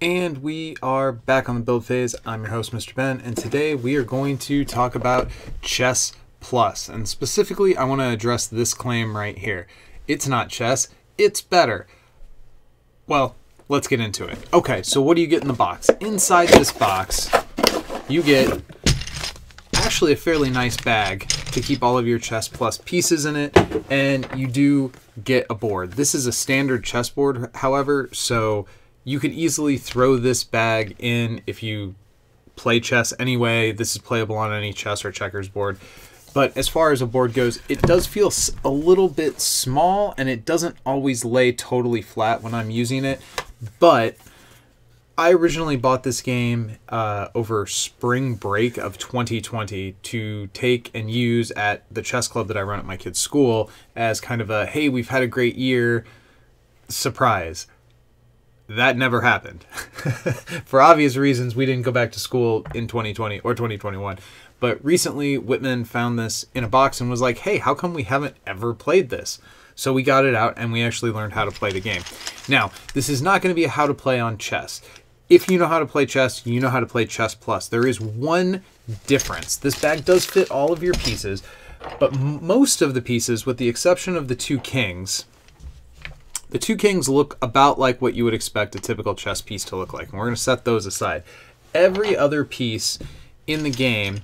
And we are back on the build phase. I'm your host, Mr. Ben, and today we are going to talk about Chess Plus. And specifically, I want to address this claim right here. It's not chess, it's better. Well, let's get into it. Okay, so what do you get in the box? Inside this box, you get actually a fairly nice bag to keep all of your Chess Plus pieces in it, and you do get a board. This is a standard chessboard, however, so you could easily throw this bag in if you play chess anyway. This is playable on any chess or checkers board. But as far as a board goes, it does feel a little bit small, and it doesn't always lay totally flat when I'm using it. But I originally bought this game over spring break of 2020 to take and use at the chess club that I run at my kid's school as kind of a, hey, we've had a great year, surprise. That never happened. For obvious reasons, we didn't go back to school in 2020 or 2021. But recently, Whitman found this in a box and was like, hey, how come we haven't ever played this? So we got it out and we actually learned how to play the game. Now, this is not going to be a how to play on chess. If you know how to play chess, you know how to play Chess Plus. There is one difference. This bag does fit all of your pieces, but most of the pieces, with the exception of the two kings, the two kings look about like what you would expect a typical chess piece to look like, and we're going to set those aside. Every other piece in the game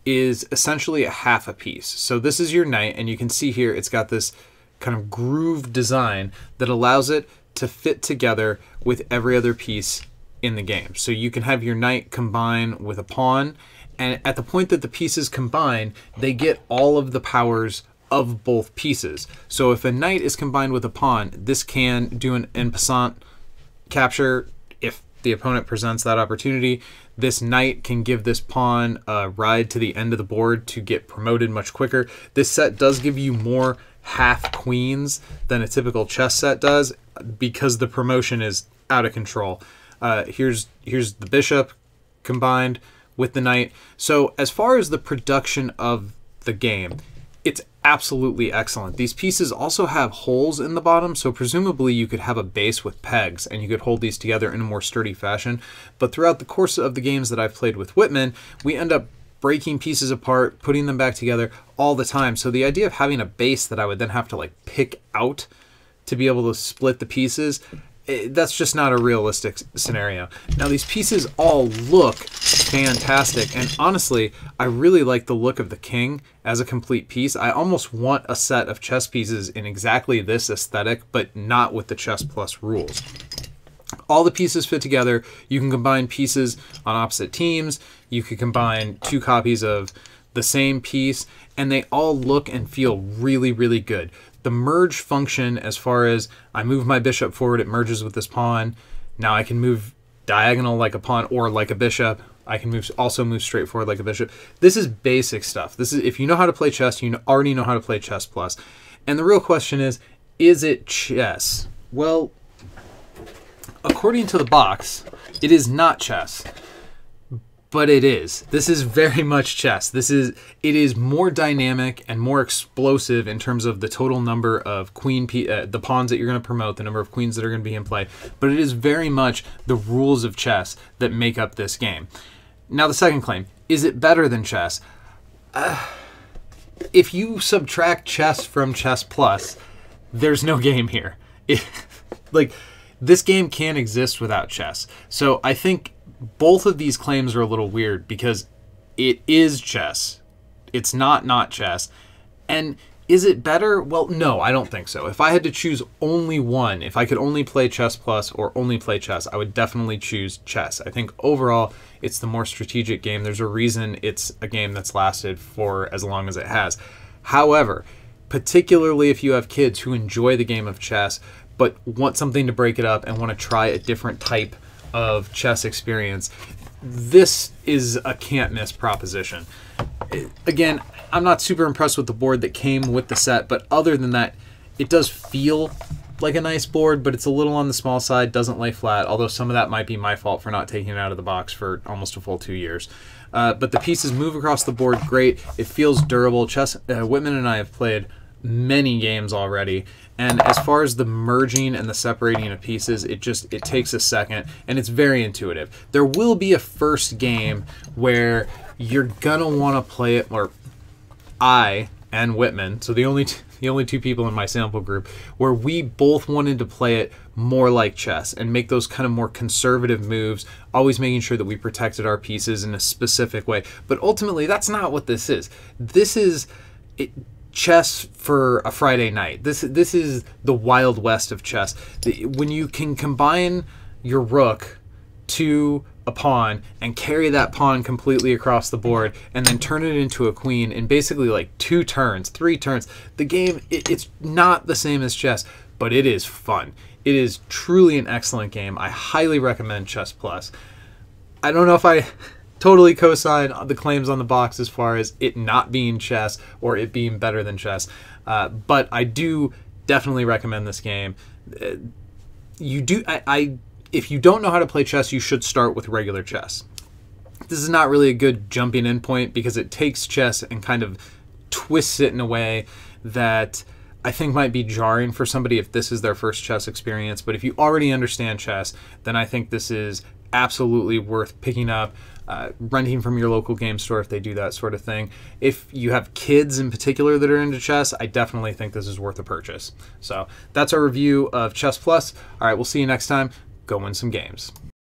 is essentially a half a piece. So this is your knight, and you can see here it's got this kind of grooved design that allows it to fit together with every other piece in the game. So you can have your knight combine with a pawn, and at the point that the pieces combine, they get all of the powers of both pieces. So if a knight is combined with a pawn, this can do an en passant capture if the opponent presents that opportunity. This knight can give this pawn a ride to the end of the board to get promoted much quicker. This set does give you more half queens than a typical chess set does because the promotion is out of control. Here's the bishop combined with the knight. So as far as the production of the game, it's absolutely excellent. These pieces also have holes in the bottom, so presumably you could have a base with pegs and you could hold these together in a more sturdy fashion. But throughout the course of the games that I've played with Whitman, we end up breaking pieces apart, putting them back together all the time. So the idea of having a base that I would then have to like pick out to be able to split the pieces, that's just not a realistic scenario. Now these pieces all look fantastic, and honestly, I really like the look of the king as a complete piece. I almost want a set of chess pieces in exactly this aesthetic, but not with the Chess Plus rules. All the pieces fit together. You can combine pieces on opposite teams. You can combine two copies of the same piece, and they all look and feel really, really good. The merge function, as far as I move my bishop forward, it merges with this pawn. Now I can move diagonal like a pawn or like a bishop. I can also move straight forward like a bishop. This is basic stuff. This is, if you know how to play chess, you already know how to play Chess Plus. And the real question is it chess? Well, according to the box, it is not chess. But it is. This is very much chess. It is more dynamic and more explosive in terms of the total number of the pawns that you're going to promote, the number of queens that are going to be in play. But it is very much the rules of chess that make up this game. Now the second claim, is it better than chess? If you subtract chess from Chess Plus, there's no game here. This game can't exist without chess. So I think both of these claims are a little weird because it is chess. It's not chess. And is it better? Well, no, I don't think so. If I had to choose only one, if I could only play Chess Plus or only play chess, I would definitely choose chess. I think overall it's the more strategic game. There's a reason it's a game that's lasted for as long as it has. However, particularly if you have kids who enjoy the game of chess but want something to break it up and want to try a different type of chess experience, this is a can't miss proposition. Again, I'm not super impressed with the board that came with the set, but other than that, it does feel like a nice board, but it's a little on the small side, doesn't lay flat, although some of that might be my fault for not taking it out of the box for almost a full 2 years. But the pieces move across the board great. It feels durable. Whitman and I have played many games already. And as far as the merging and the separating of pieces, it takes a second, and it's very intuitive. There will be a first game where you're gonna want to play it, or I and Whitman, so the only two people in my sample group, where we both wanted to play it more like chess and make those kind of more conservative moves, always making sure that we protected our pieces in a specific way. But ultimately, that's not what this is. This is chess for a Friday night. This is the Wild West of chess. When you can combine your rook to a pawn and carry that pawn completely across the board and then turn it into a queen in basically like 2 turns, 3 turns. The game, it's not the same as chess, but it is fun. It is truly an excellent game. I highly recommend Chess Plus. I don't know if I totally co-sign the claims on the box as far as it not being chess or it being better than chess, but I do definitely recommend this game. If you don't know how to play chess, you should start with regular chess. This is not really a good jumping in point because it takes chess and kind of twists it in a way that I think might be jarring for somebody if this is their first chess experience. But if you already understand chess, then I think this is absolutely worth picking up, renting from your local game store if they do that sort of thing. If you have kids in particular that are into chess, I definitely think this is worth a purchase. So that's our review of Chess Plus. All right, we'll see you next time. Go win some games.